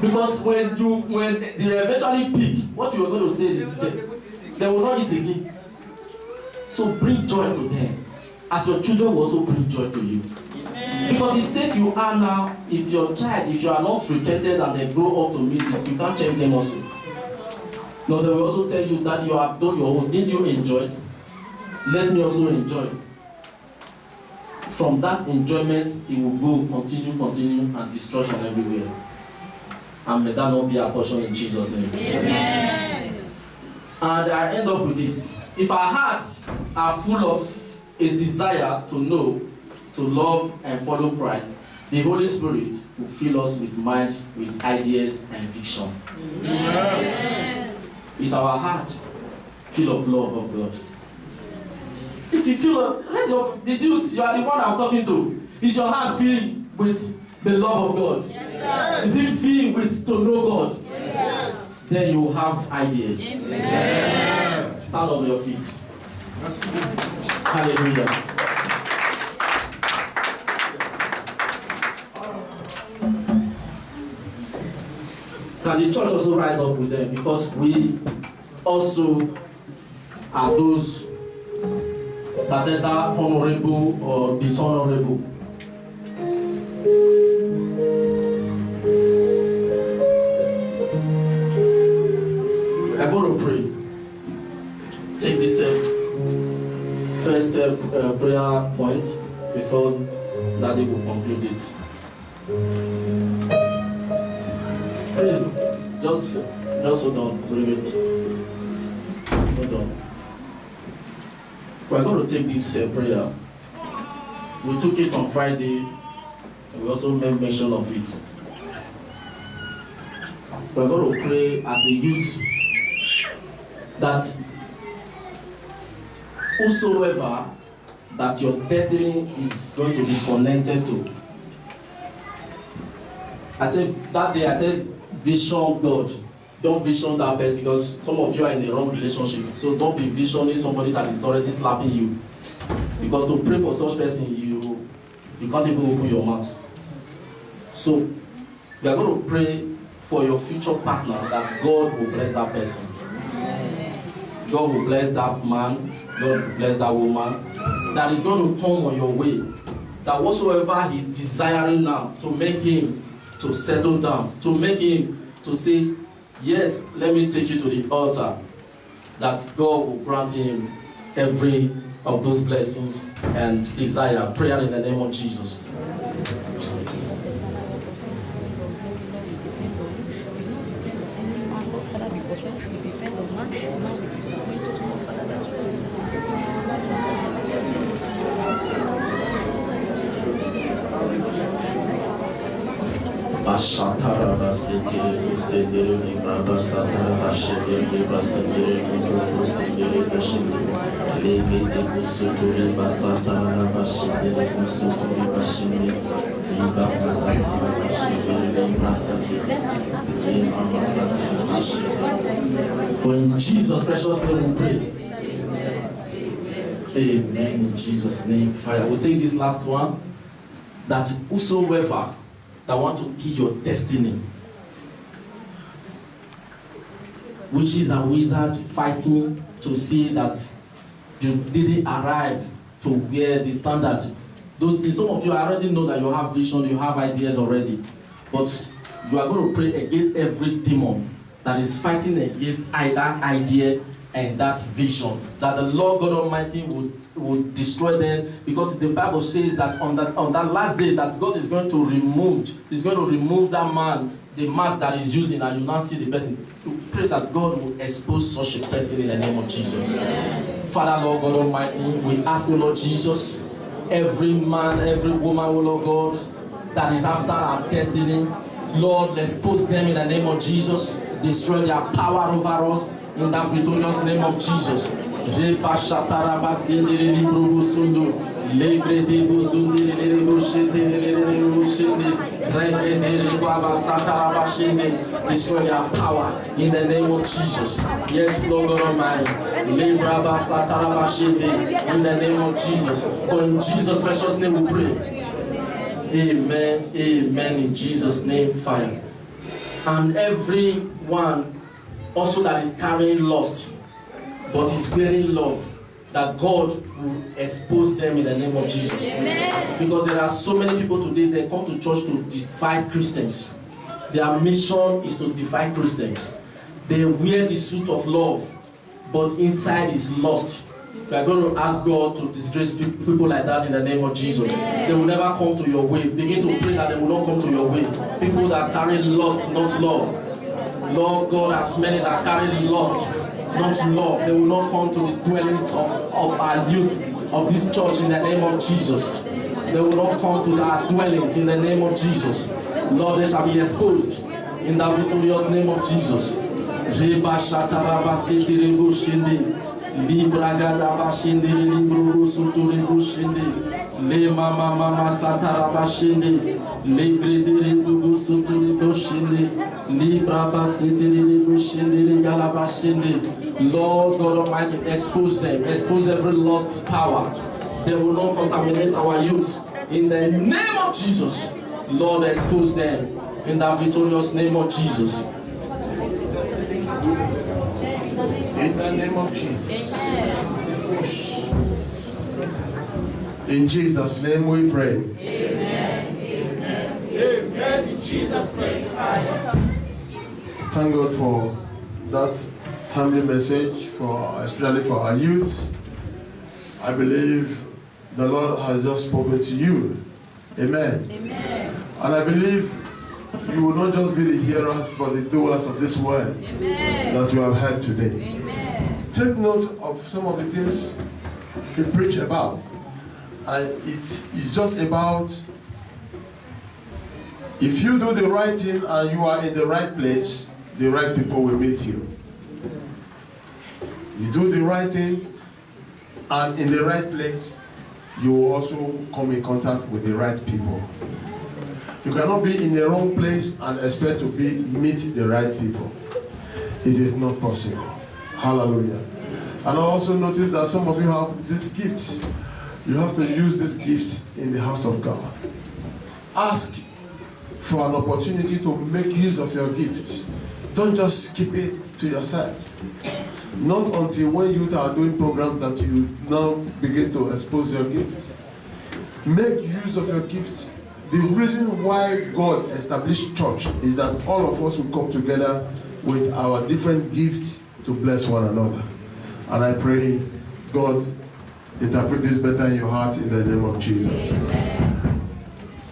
Because when they eventually pick, what you are going to say is they will not eat again. So bring joy to them, as your children will also bring joy to you. Because the state you are now, if your child, if you are not repented and they grow up to meet it, you can't change them also. No, they will also tell you that you have done your own. Didn't you enjoy it? Let me also enjoy. From that enjoyment, it will go, continue, and destruction everywhere. And may that not be our portion in Jesus' name. Amen. And I end up with this. If our hearts are full of a desire to know, to love, and follow Christ, the Holy Spirit will fill us with mind, with ideas, and vision. Amen. Is our heart full of love of God? If you feel, raise up the youth, you are the one I'm talking to. Is your heart filled with the love of God? Yes. Is it filled with to know God? Yes. Then you will have ideas. Amen. Stand on your feet. Hallelujah. Can the church also rise up with them? Because we also are those that are honorable or dishonorable. I'm going to pray. Take this first prayer point before Daddy will conclude it. Please, just hold on. Hold on. We're going to take this prayer. We took it on Friday, and we also made mention of it. We're going to pray as a youth that whosoever that your destiny is going to be connected to. I said that day, I said, vision God. Don't vision that person, because some of you are in the wrong relationship. So don't be visioning somebody that is already slapping you. Because to pray for such person, you can't even open your mouth. So we are going to pray for your future partner, that God will bless that person. God will bless that man, God will bless that woman, that is going to come on your way. That whatsoever he's desiring now, to make him to settle down, to make him to say, yes, let me take you to the altar, that God will grant him every of those blessings and desire. Prayer in the name of Jesus. Ashataraba Sitiri Sidiri Libraba Sataraba Shidiri Basindiri Libraba Sindiri Bashindiri Levi de Busuturi Basataraba Shidiri Busuturi Bashindiri Liba Basataraba Shidiri Libra Satiri Liba Basataraba Shidiri. For in Jesus' precious name we pray. Amen. In Jesus' name, fire. We'll take this last one. That whosoever that want to kill your destiny, which is a wizard fighting to see that you didn't arrive to where the standard. Those things, some of you already know that you have vision, you have ideas already, but you are going to pray against every demon that is fighting against that idea and that vision, that the Lord God Almighty would destroy them, because the Bible says that on that last day that God is going to remove that man, the mask that is using, and you now see the person. You pray that God will expose such a person in the name of Jesus. Yes. Father, Lord God Almighty, we ask you, Lord Jesus, every man, every woman, oh Lord God, that is after our destiny, Lord, expose them in the name of Jesus. Destroy their power over us in the victorious name of Jesus. Destroy their power in the name of Jesus. Yes, Lord God Almighty. In the name of Jesus. For in Jesus' precious name we pray. Amen. Amen. In Jesus' name, fire. And everyone also that is carrying lust, but is bearing love, that God will expose them in the name of Jesus. Amen. Because there are so many people today, they come to church to divide Christians. Their mission is to divide Christians. They wear the suit of love, but inside is lust. We are going to ask God to disgrace people like that in the name of Jesus. Amen. They will never come to your way. Begin to pray that they will not come to your way. People that carry lust, not love. Lord God, as many that carry lust, not love, they will not come to the dwellings of our youth of this church in the name of Jesus. They will not come to our dwellings in the name of Jesus. Lord, they shall be exposed in the victorious name of Jesus. Reba shataraba setirebo shende, libra gadaba shende, libro suturebo shende, le mama sataraba shende, le grederebo suturebo shende, libra basetirebo shende, le galaba shende. Lord God Almighty, expose them, expose every lost power. They will not contaminate our youth in the name of Jesus. Lord, expose them in the victorious name of Jesus. In the name of Jesus. In Jesus' name we pray. Amen. Amen. Amen. In Jesus' name. Thank God for that timely message, especially for our youth. I believe the Lord has just spoken to you. Amen. Amen. And I believe you will not just be the hearers but the doers of this word. Amen. That you have heard today. Amen. Take note of some of the things he preached about. And it's just about, if you do the right thing and you are in the right place, the right people will meet you. You do the right thing and in the right place, you will also come in contact with the right people. You cannot be in the wrong place and expect to meet the right people. It is not possible. Hallelujah. And I also noticed that some of you have these gifts. You have to use this gift in the house of God. Ask for an opportunity to make use of your gift. Don't just keep it to yourself. Not until when you are doing programs that you now begin to expose your gift. Make use of your gift. The reason why God established church is that all of us will come together with our different gifts to bless one another. And I pray God interpret this better in your heart in the name of Jesus.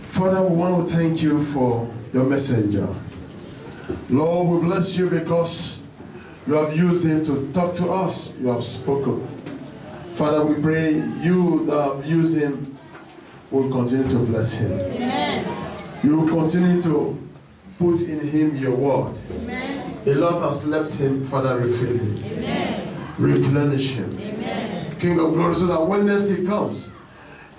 Father, we want to thank you for your messenger. Lord, we bless you because you have used him to talk to us. You have spoken. Father, we pray you that have used him will continue to bless him. Amen. You will continue to put in him your word. Amen. A lot has left him. Father, refill him. Amen. Replenish him. Amen. King of glory, so that when next he comes,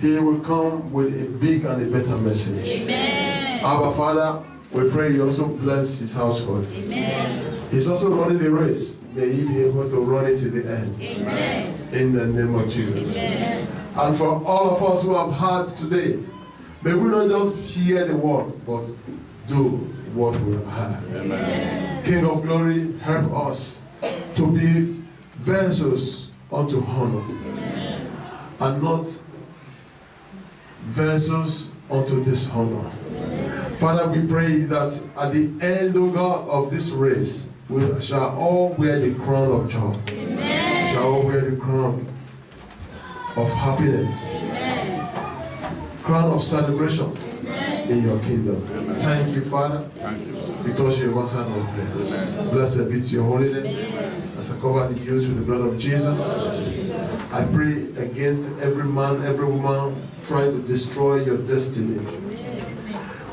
he will come with a big and a better message. Amen. Our Father, we pray you also bless his household. Amen. He's also running the race. May he be able to run it to the end. Amen. In the name of Jesus. Amen. And for all of us who have heard today, may we not just hear the word, but do what we have heard. Amen. King of glory, help us to be vessels unto honor. Amen. And not vessels unto dishonor. Amen. Father, we pray that at the end, O God, of this race, we shall all wear the crown of joy. Amen. Shall all wear the crown of happiness. Amen. Crown of celebrations. Amen. In your kingdom. Amen. Thank you, Father, because you have answered my prayers. Amen. Blessed be to your holy name. Amen. As I cover the youth with the blood of Jesus, I pray against every man, every woman trying to destroy your destiny.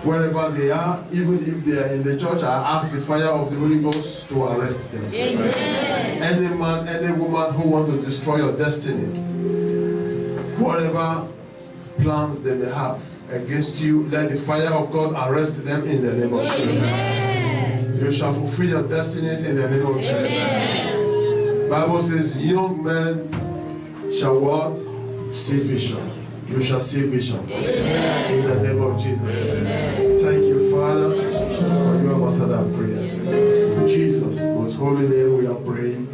Wherever they are, even if they are in the church, I ask the fire of the Holy Ghost to arrest them. Amen. Any man, any woman who wants to destroy your destiny, whatever plans they may have against you, let the fire of God arrest them in the name of Jesus. You shall fulfill your destinies in the name of Jesus. Bible says, young men shall what? See vision. You shall see visions. In the name of Jesus. Thank you, Father, for you have answered our prayer. Jesus, whose holy name we are praying.